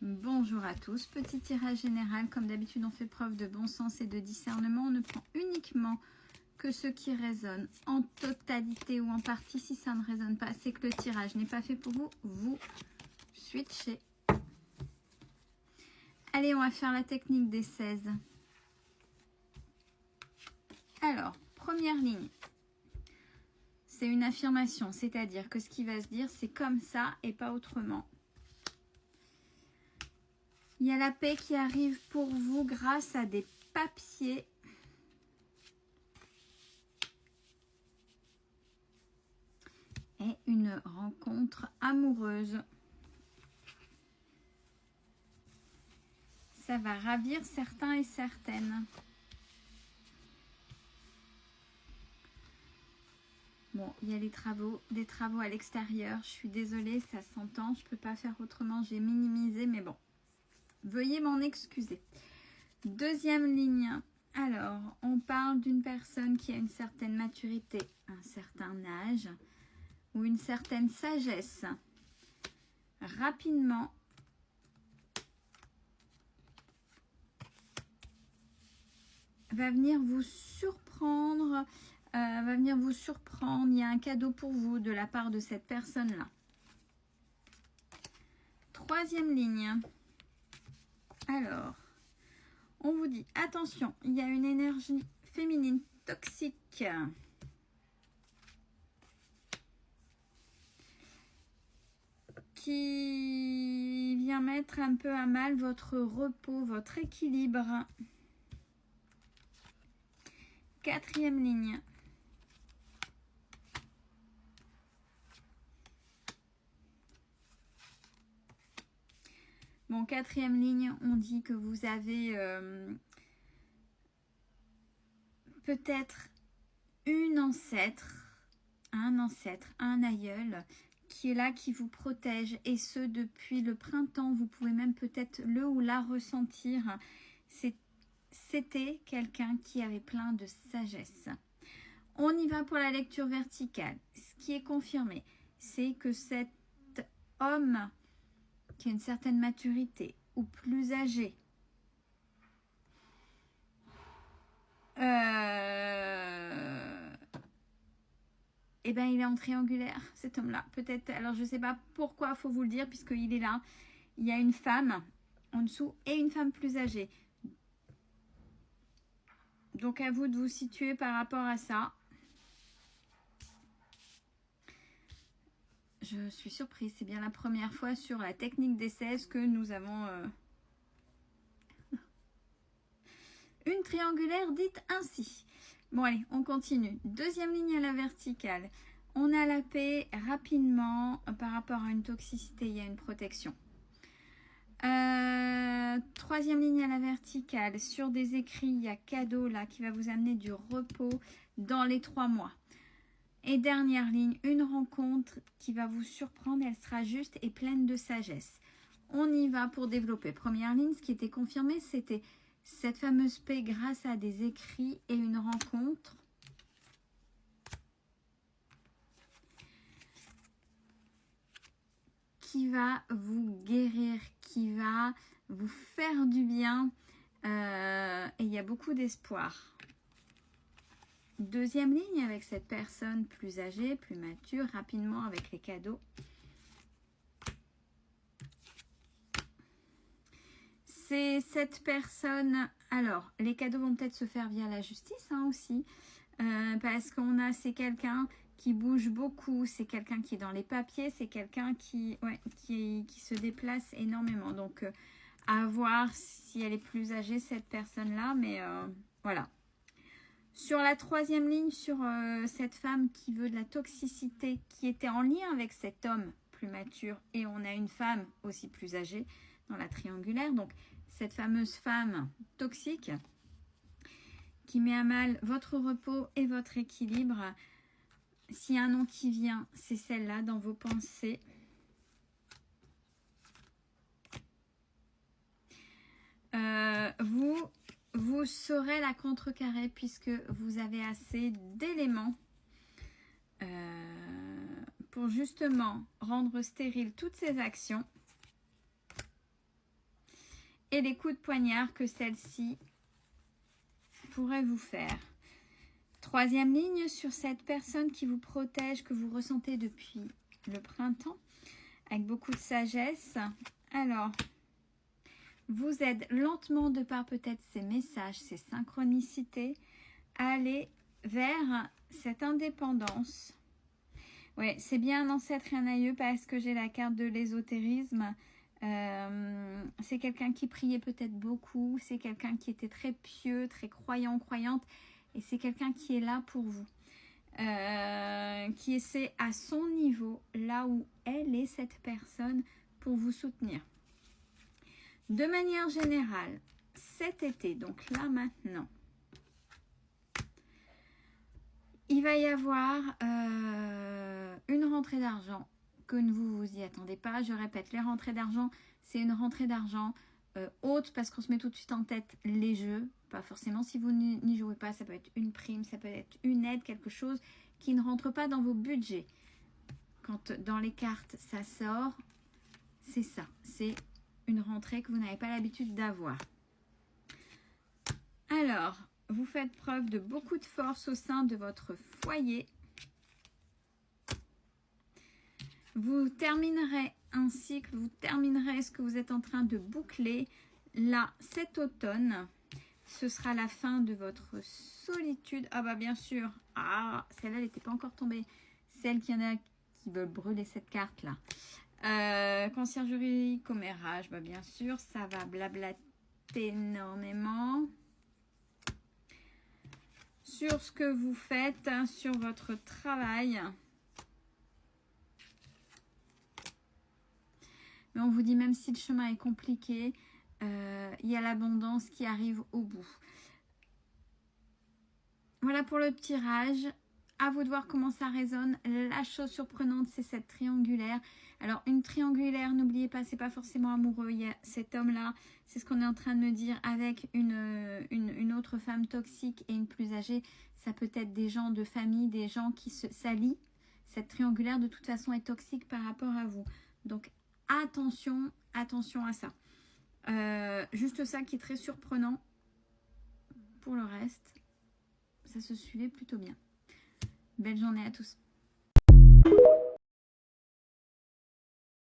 Bonjour à tous, petit tirage général, comme d'habitude on fait preuve de bon sens et de discernement, on ne prend uniquement que ce qui résonne en totalité ou en partie. Si ça ne résonne pas, c'est que le tirage n'est pas fait pour vous, vous switchez. Allez, on va faire la technique des 16. Alors, première ligne, c'est une affirmation, c'est-à-dire que ce qui va se dire, c'est comme ça et pas autrement. Il y a la paix qui arrive pour vous grâce à des papiers. Et une rencontre amoureuse. Ça va ravir certains et certaines. Bon, il y a des travaux à l'extérieur. Je suis désolée, ça s'entend. Je ne peux pas faire autrement. J'ai minimisé, mais bon. Veuillez m'en excuser. Deuxième ligne. Alors, on parle d'une personne qui a une certaine maturité, un certain âge ou une certaine sagesse. Rapidement, va venir vous surprendre. Il y a un cadeau pour vous de la part de cette personne-là. Troisième ligne. Alors, on vous dit, attention, il y a une énergie féminine toxique qui vient mettre un peu à mal votre repos, votre équilibre. Quatrième ligne. Bon, quatrième ligne, on dit que vous avez peut-être un ancêtre, un aïeul qui est là, qui vous protège, et ce depuis le printemps. Vous pouvez même peut-être le ou la ressentir. C'était quelqu'un qui avait plein de sagesse. On y va pour la lecture verticale. Ce qui est confirmé, c'est que cet homme qui a une certaine maturité ou plus âgé, eh ben, il est en triangulaire, cet homme-là. Peut-être, alors je ne sais pas pourquoi, il faut vous le dire, puisqu'il est là. Il y a une femme en dessous et une femme plus âgée. Donc, à vous de vous situer par rapport à ça. Je suis surprise, c'est bien la première fois sur la technique des 16 que nous avons une triangulaire dite ainsi. Bon allez, on continue. Deuxième ligne à la verticale. On a la paix rapidement par rapport à une toxicité, il y a une protection. Troisième ligne à la verticale. Sur des écrits, il y a cadeau là qui va vous amener du repos dans les 3 mois. Et dernière ligne, une rencontre qui va vous surprendre, elle sera juste et pleine de sagesse. On y va pour développer. Première ligne, ce qui était confirmé, c'était cette fameuse paix grâce à des écrits et une rencontre. Qui va vous guérir, qui va vous faire du bien. Et il y a beaucoup d'espoir. Deuxième ligne avec cette personne plus âgée, plus mature, rapidement avec les cadeaux. C'est cette personne, alors les cadeaux vont peut-être se faire via la justice aussi, parce qu'on a, c'est quelqu'un qui bouge beaucoup, c'est quelqu'un qui est dans les papiers, c'est quelqu'un qui se déplace énormément. Donc à voir si elle est plus âgée cette personne-là, mais voilà. Sur la troisième ligne, sur cette femme qui veut de la toxicité, qui était en lien avec cet homme plus mature, et on a une femme aussi plus âgée dans la triangulaire. Donc, cette fameuse femme toxique qui met à mal votre repos et votre équilibre. S'il y a un nom qui vient, c'est celle-là dans vos pensées. Vous saurez la contrecarrer puisque vous avez assez d'éléments pour justement rendre stérile toutes ces actions. et les coups de poignard que celle-ci pourrait vous faire. Troisième ligne sur cette personne qui vous protège, que vous ressentez depuis le printemps, avec beaucoup de sagesse. Alors, vous aide lentement de par peut-être ces messages, ces synchronicités, à aller vers cette indépendance. Ouais, c'est bien un ancêtre et un aïeux parce que j'ai la carte de l'ésotérisme. C'est quelqu'un qui priait peut-être beaucoup, c'est quelqu'un qui était très pieux, très croyant, croyante, et c'est quelqu'un qui est là pour vous, qui essaie à son niveau, là où elle est cette personne, pour vous soutenir. De manière générale, cet été, donc là maintenant, il va y avoir une rentrée d'argent que vous vous y attendez pas. Je répète, les rentrées d'argent, c'est une rentrée d'argent haute parce qu'on se met tout de suite en tête les jeux. Pas forcément si vous n'y jouez pas, ça peut être une prime, ça peut être une aide, quelque chose qui ne rentre pas dans vos budgets. Quand dans les cartes ça sort, c'est ça, c'est une rentrée que vous n'avez pas l'habitude d'avoir. Alors, vous faites preuve de beaucoup de force au sein de votre foyer. Vous terminerez un cycle, vous terminerez ce que vous êtes en train de boucler. Là, cet automne, ce sera la fin de votre solitude. Ah bah bien sûr, ah, celle-là, elle n'était pas encore tombée. Celle qu'il y en a qui veulent brûler cette carte-là. Conciergerie, commérage, bah bien sûr, ça va blablater énormément. Sur ce que vous faites, sur votre travail. Mais on vous dit, même si le chemin est compliqué, il y a l'abondance qui arrive au bout. Voilà pour le tirage. À vous de voir comment ça résonne. La chose surprenante, c'est cette triangulaire. Alors, une triangulaire, n'oubliez pas, c'est pas forcément amoureux. Il y a cet homme-là, c'est ce qu'on est en train de me dire, avec une autre femme toxique et une plus âgée. Ça peut être des gens de famille, des gens qui s'allient. Cette triangulaire, de toute façon, est toxique par rapport à vous. Donc, attention, attention à ça. Juste ça qui est très surprenant. Pour le reste, ça se suivait plutôt bien. Belle journée à tous.